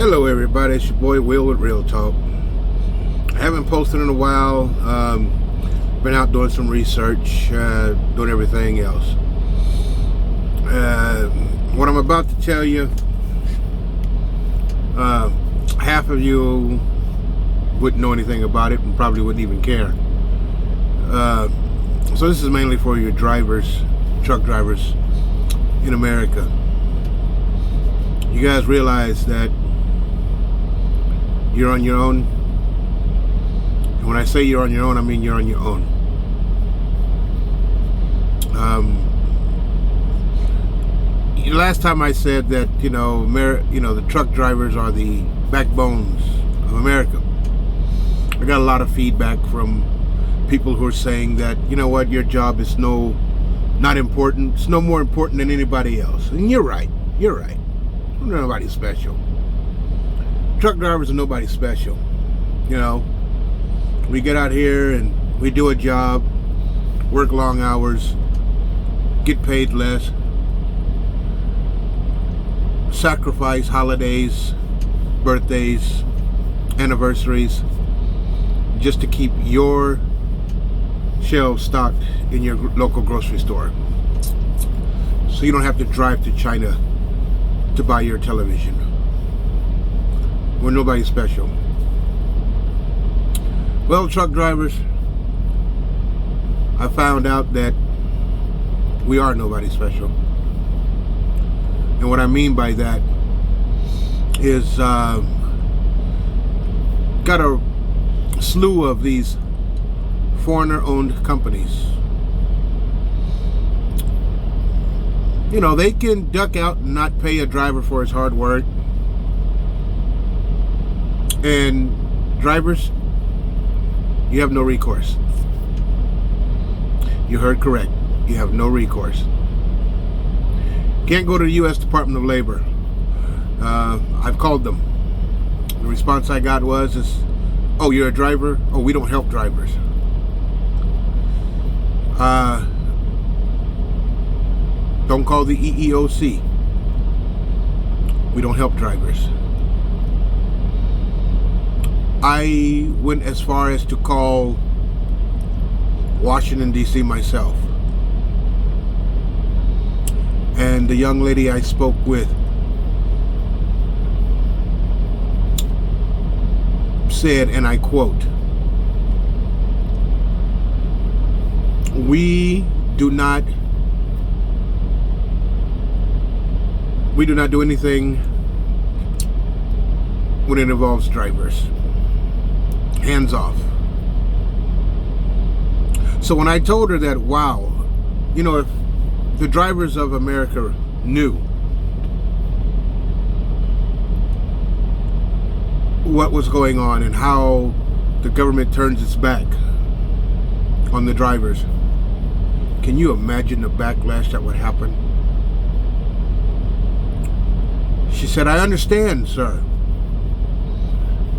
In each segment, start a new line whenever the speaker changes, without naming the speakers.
Hello everybody, it's your boy Will with Real Talk. I haven't posted in a while. Been out doing some research, doing everything else. What I'm about to tell you, half of you wouldn't know anything about it and probably wouldn't even care. So this is mainly for your drivers, truck drivers in America. You guys realize that you're on your own. And when I say you're on your own, I mean you're on your own. Last time I said that the truck drivers are the backbones of America. I got a lot of feedback from people who are saying that, you know what, your job is not important. It's no more important than anybody else. And you're right. You're right. Nobody's special. Truck drivers are nobody special. We get out here and we do a job, work long hours, get paid less, sacrifice holidays, birthdays, anniversaries, just to keep your shelves stocked in your local grocery store. So you don't have to drive to China to buy your television. We're nobody special. Well, truck drivers, I found out that we are nobody special. And what I mean by that is got a slew of these foreigner-owned companies. They can duck out and not pay a driver for his hard work. And drivers, you have no recourse. You heard correct. You have no recourse. Can't go to the U.S. Department of Labor. I've called them. The response I got was, oh, you're a driver? Oh, we don't help drivers. Don't call the EEOC. We don't help drivers. I went as far as to call Washington, D.C. myself. And the young lady I spoke with said, and I quote, we do not do anything when it involves drivers. Hands off. So when I told her that, wow, if the drivers of America knew what was going on and how the government turns its back on the drivers, can you imagine the backlash that would happen? She said, I understand, sir,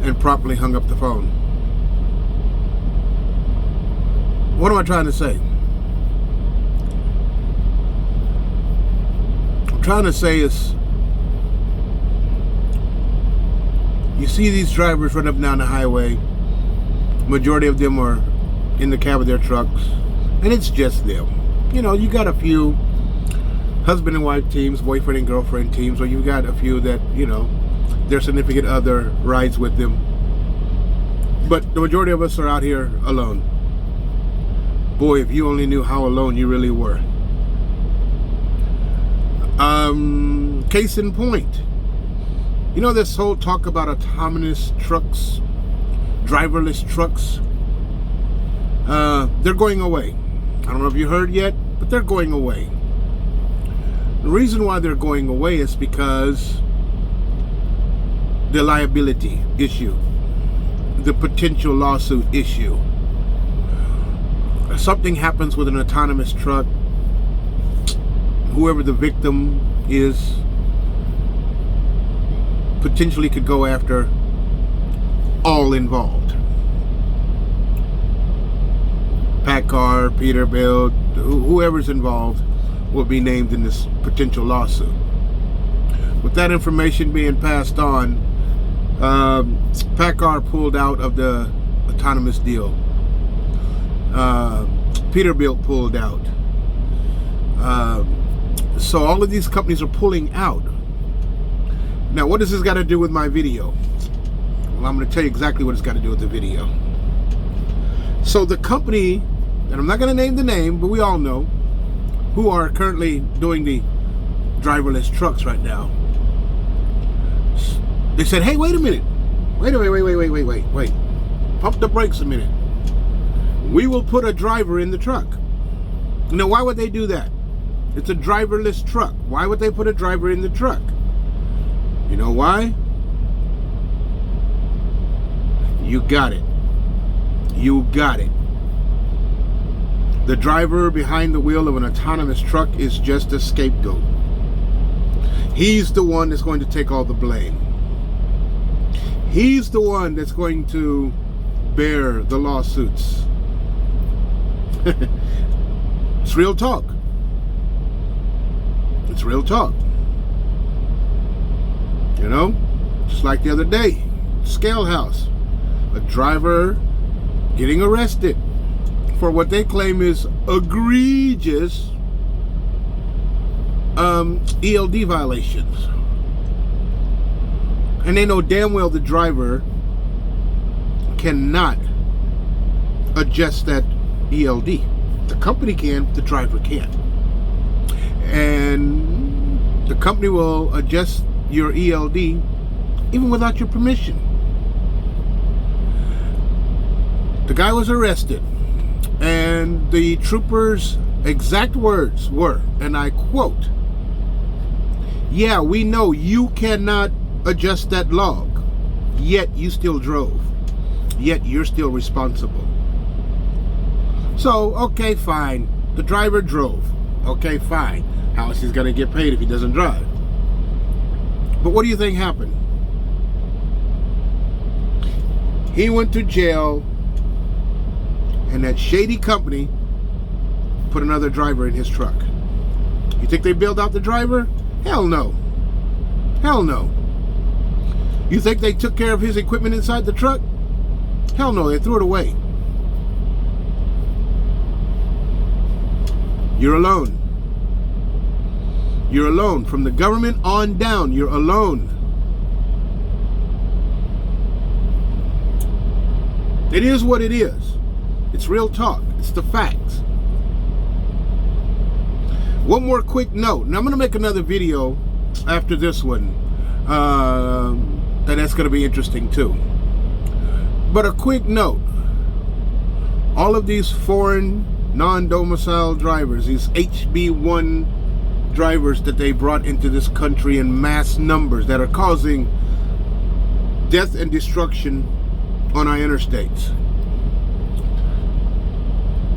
and promptly hung up the phone. What am I trying to say? I'm trying to say is, you see these drivers run up and down the highway. Majority of them are in the cab of their trucks, and it's just them. You got a few husband and wife teams, boyfriend and girlfriend teams, or you got a few that, their significant other rides with them. But the majority of us are out here alone. Boy, if you only knew how alone you really were. Case in point, this whole talk about autonomous trucks, driverless trucks, they're going away. I don't know if you heard yet, but they're going away. The reason why they're going away is because the liability issue, the potential lawsuit issue. If something happens with an autonomous truck, whoever the victim is potentially could go after all involved. PACCAR, Peterbilt, whoever's involved will be named in this potential lawsuit. With that information being passed on, PACCAR pulled out of the autonomous deal. Peterbilt pulled out. So all of these companies are pulling out. Now, what does this got to do with my video? Well, I'm going to tell you exactly what it's got to do with the video. So the company, and I'm not going to name the name, but we all know, who are currently doing the driverless trucks right now. They said, hey, wait a minute. Wait. Pump the brakes a minute. We will put a driver in the truck. Now, why would they do that? It's a driverless truck. Why would they put a driver in the truck? You know why? You got it. You got it. The driver behind the wheel of an autonomous truck is just a scapegoat. He's the one that's going to take all the blame. He's the one that's going to bear the lawsuits. It's real talk. It's real talk. You know, just like the other day, Scale House, a driver getting arrested for what they claim is egregious ELD violations. And they know damn well the driver cannot adjust that ELD. The company can, the driver can't. And the company will adjust your ELD even without your permission. The guy was arrested, and the trooper's exact words were, and I quote, "Yeah, we know you cannot adjust that log, yet you still drove, yet you're still responsible." So, okay, fine. The driver drove. Okay, fine. How is he going to get paid if he doesn't drive? But what do you think happened? He went to jail, and that shady company put another driver in his truck. You think they bailed out the driver? Hell no. Hell no. You think they took care of his equipment inside the truck? Hell no, they threw it away. You're alone. You're alone. From the government on down, you're alone. It is what it is. It's real talk. It's the facts. One more quick note. Now I'm going to make another video after this one. That's going to be interesting too. But a quick note. All of these foreign non-domicile drivers, these HB1 drivers that they brought into this country in mass numbers that are causing death and destruction on our interstates.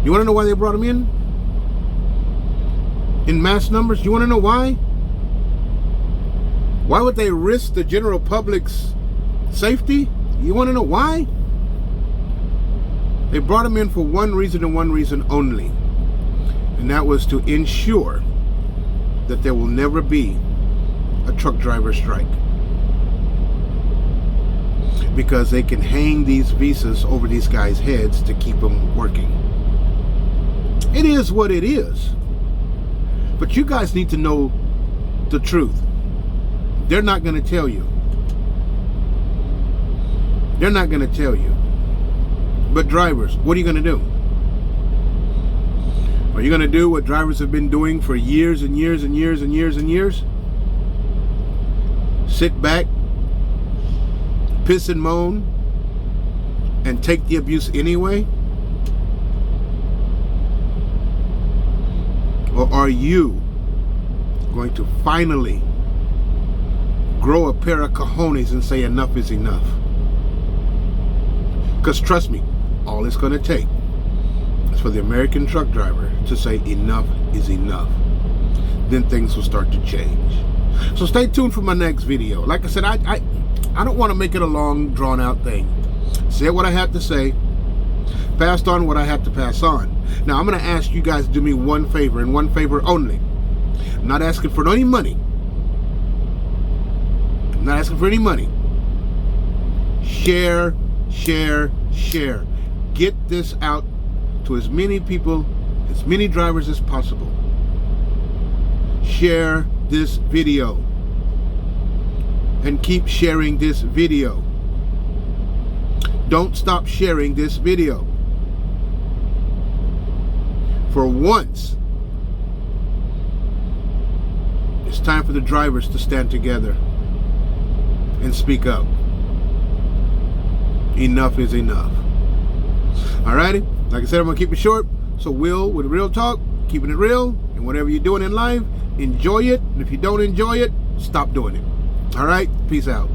You want to know why they brought them in mass numbers? You want to know why? Why would they risk the general public's safety? You want to know why? They brought them in for one reason and one reason only, and that was to ensure that there will never be a truck driver strike, because they can hang these visas over these guys' heads to keep them working. It is what it is. But you guys need to know the truth. They're not going to tell you. They're not going to tell you. But drivers, what are you going to do? Are you going to do what drivers have been doing for years and years and years and years and years? Sit back, piss and moan, and take the abuse anyway? Or are you going to finally grow a pair of cojones and say enough is enough? Because trust me, all it's going to take is for the American truck driver to say enough is enough. Then things will start to change. So stay tuned for my next video. Like I said, I don't want to make it a long, drawn-out thing. Said what I had to say, passed on what I had to pass on. Now, I'm going to ask you guys to do me one favor, and one favor only. I'm not asking for any money. I'm not asking for any money. Share, share, share. Get this out to as many people, as many drivers as possible. Share this video. And keep sharing this video. Don't stop sharing this video. For once, it's time for the drivers to stand together and speak up. Enough is enough. Alrighty, like I said, I'm gonna keep it short. So Will with Real Talk, keeping it real, and whatever you're doing in life, enjoy it. And if you don't enjoy it, stop doing it. Alright, peace out.